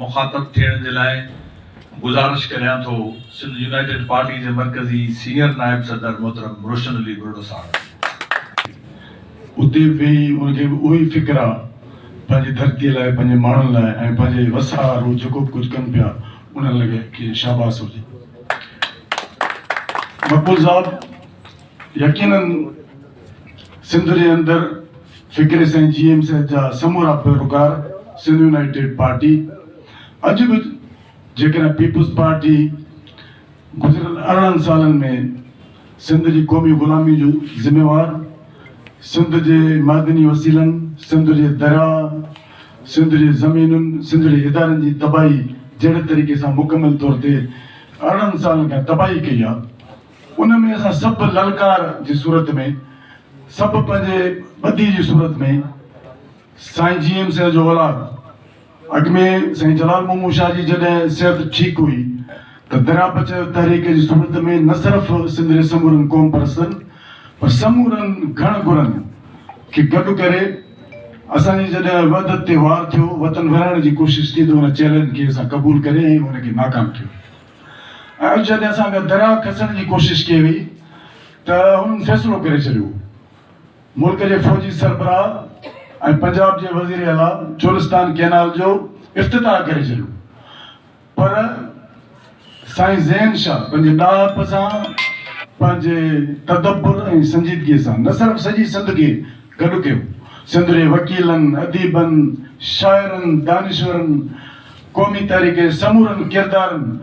मुखातब थियण जे लाइ गुज़ारिश करियां थो सिंध यूनाइटेड पार्टी जे मरकज़ी सीनियर नायब सदर मोहतरम रोशन अली बुर्डो साहब उते वेही उनखे उही फिक्र आहे पंहिंजी धरतीअ लाइ, पंहिंजे माण्हुनि लाइ ऐं पंहिंजे वसार जेको कुझु कनि पिया उन लॻे कि शाबाश हुजे। मक़बूल साहब यकीनन सिंध जे अंदरि फ़िक्र साईं GM साहिब जा समूरा पैरोकार सिंध यूनाइटेड पार्टी अॼु बि जेकॾहिं पीपुल्स पार्टी गुज़िरियल 18 सालनि में सिंध जी क़ौमी ग़ुलामी जो ज़िम्मेवार, सिंध जे मादनी वसीलनि, सिंध जे दरिया, सिंध जी ज़मीनुनि, सिंध जे इदारनि जी तबाही जहिड़े तरीक़े सां मुकमल तौर ते 18 सालनि खां तबाही कई आहे, उन में असां सभु ललकार जी सूरत में, सभु पंहिंजे ॿधी जी सूरत में साईं GM साहिब जो औलाद अॻु में साईं जलाल मोहम्मद शाह जी जॾहिं सिहत ठीकु हुई त दरिया बचाओ तहरीक जी सूरत में न सिर्फ़ु सिंध जे समूरनि क़ौम परस्तनि पर समूरनि घण घुरनि खे गॾु करे असांजी जॾहिं वहदत ते वार थियो, वतन विराइण जी कोशिशि थी त हुन चैलेंज खे असां क़बूल करे ऐं हुनखे नाकाम थियो। ऐं अॼु जॾहिं असांखे दरिया खसण जी कोशिशि कई वई त हुननि फ़ैसिलो करे छॾियो, मुल्क जे फ़ौजी सरबराह ऐं पंजाब जे वज़ीर आला चोलिस्तान कैनाल जो इफ़्तिताह करे छॾियो। पर साईं ज़ैन शाह पंहिंजे ॾाहप सां, पंहिंजे तदब्बुर ऐं संजीदगीअ सां न सिर्फ़ु सॼी सिंध खे गॾु कयो, सिंध जे वकीलनि, अदीबनि, शाइरनि, दानिश्वरनि, क़ौमी तारीख़ जे समूरनि किरदारनि,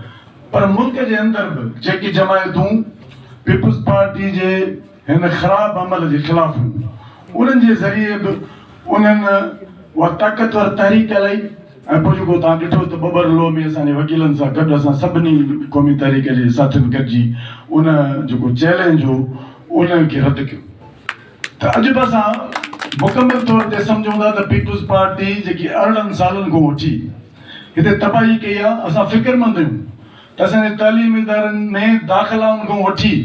पर मुल्क जे अंदरि बि जेकी जमायतूं पीपुल्स पार्टी जे हिन ख़राब अमल जे ख़िलाफ़ हुयूं, उन्हनि जे ज़रिए बि उन्हनि उहा ताक़तवर तहरीक हलाई। ऐं पोइ जेको तव्हां ॾिठो त बबर लो में असांजे वकीलनि सां गॾु असां सभिनी क़ौमी तहरीक जे साथियुनि गॾिजी उन जेको चैलेंज हो उनखे रद्द कयो। त अॼु बि असां मुकमल तौर ते सम्झूं था त पीपुल्स पार्टी जेकी 18 सालनि खां वठी हिते तबाही कई आहे, असां फ़िक्रमंद आहियूं त असांजे तालीमी इदारनि में दाख़िलाउनि खां वठी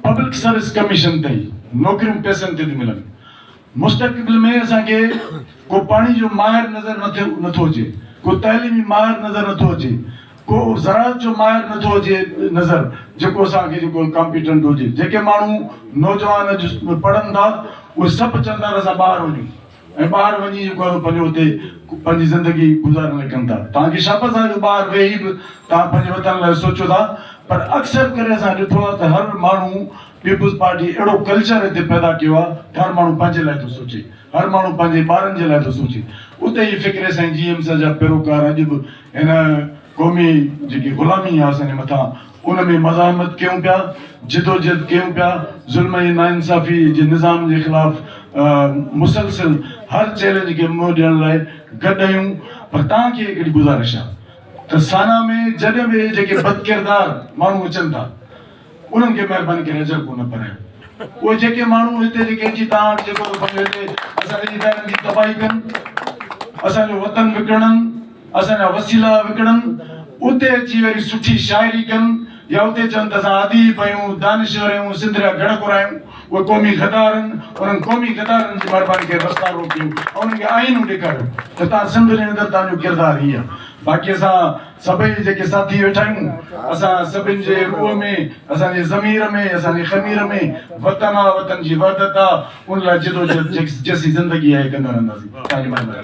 पब्लिक सर्विस कमीशन ताईं नौकरियूं पैसनि ते थी मिलनि। मुस्तक़बिल में असांखे को पाणी जो माहिर नज़र नथो अचे, को तालीमी माहिर नज़र नथो अचे, को ज़राअत जो माहिर नथो अचे नज़र, जेको असांखे जेको कॉम्पिटेंट हुजे। जेके माण्हू नौजवान अॼु पढ़नि था उहे सभु चवंदा असां ॿाहिरि वञूं ऐं ॿाहिरि वञी जेको आहे पंहिंजो हुते पंहिंजी ज़िंदगी गुज़ारण लाइ कनि था। तव्हांखे शाबाश आहे जो ॿाहिरि वेही बि तव्हां पंहिंजे वतन लाइ सोचो था, पर अक्सर करे असां ॾिठो आहे त हर माण्हू पीपुल्स पार्टी अहिड़ो कल्चर हिते पैदा कयो आहे त हर माण्हू पंहिंजे लाइ थो सोचे, हर माण्हू पंहिंजे ॿारनि जे लाइ थो सोचे। उते ई फ़िक्र साईं GM साहिब जा पैरोकार अॼु बि हिन क़ौमी जेकी ग़ुलामी आहे असांजे मथां उन में मज़ाहमत कयूं पिया, जिदोजहद कयूं पिया, ज़ुल्म ऐं नाइंसाफ़ी जे निज़ाम जे ख़िलाफ़ मुसलसिल हर चैलेंज खे मुंहुं ॾियण लाइ गॾु आहियूं। पर तव्हांखे हिकिड़ी गुज़ारिश आहे त साना में जॾहिं बि जेके बदकिरदार माण्हू अचनि था उन्हनि खे महिरबानी करे अजर कोन पारायो। उहे जेके माण्हू हिते जेके अची तव्हां वटि जेको पंहिंजो हिते असांजे इदारनि जी तबाही कनि, असांजो वतन विकिणनि, असांजा वसीला विकिणनि, उते अची वरी सुठी शाइरी कनि या उते चवनि त असां अदीब आहियूं, दानिश्वर आहियूं, सिंध जा घण घुरायूं, उहे क़ौमी गदारनि, उन्हनि क़ौमी गदारनि जी महिरबानी करे रस्ता रोकियूं ऐं उन्हनि खे आइनूं ॾेखारियो त तव्हां सिंध जे अंदरि तव्हांजो किरदारु हीअ आहे। बाक़ी असां सभई जेके साथी वेठा आहियूं, असां सभिनि जे रूह में, असांजे ज़मीर में, असांजे ख़मीर में वतन आहे, वतन जी वहदत आहे, उन लाइ जिदोजहद जैसी ज़िंदगी आहे कंदा रहंदासीं। तव्हांजी महिरबानी।